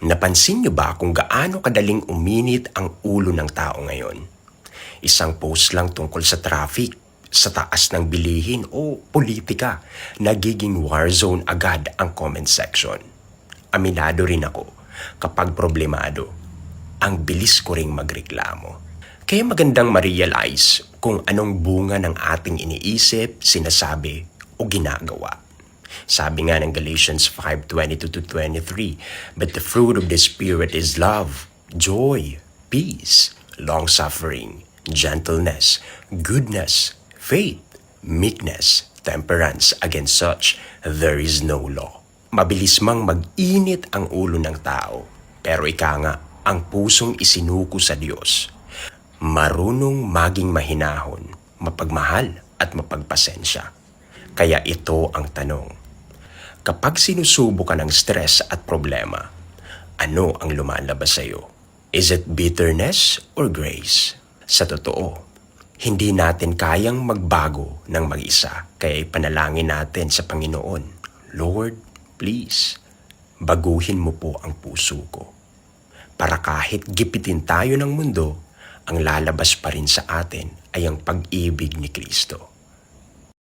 Napansin niyo ba kung gaano kadaling uminit ang ulo ng tao ngayon? Isang post lang tungkol sa traffic, sa taas ng bilihin o politika, nagiging war zone agad ang comment section. Aminado rin ako, kapag problemado, ang bilis ko ring magreklamo. Kaya magandang ma-realize kung anong bunga ng ating iniisip, sinasabi o ginagawa. Sabi nga ng Galatians 5:22-23, "But the fruit of the Spirit is love, joy, peace, long-suffering, gentleness, goodness, faith, meekness, temperance. Against such, there is no law." Mabilis mang mag-init ang ulo ng tao, pero ika nga, ang pusong isinuko sa Diyos. Marunong maging mahinahon, mapagmahal at mapagpasensya. Kaya ito ang tanong. Kapag sinusubo ka ng stress at problema, ano ang lumalabas sa iyo? Is it bitterness or grace? Sa totoo, hindi natin kayang magbago ng mag-isa, kaya ipanalangin natin sa Panginoon, "Lord, please, baguhin mo po ang puso ko." Para kahit gipitin tayo ng mundo, ang lalabas pa rin sa atin ay ang pag-ibig ni Kristo.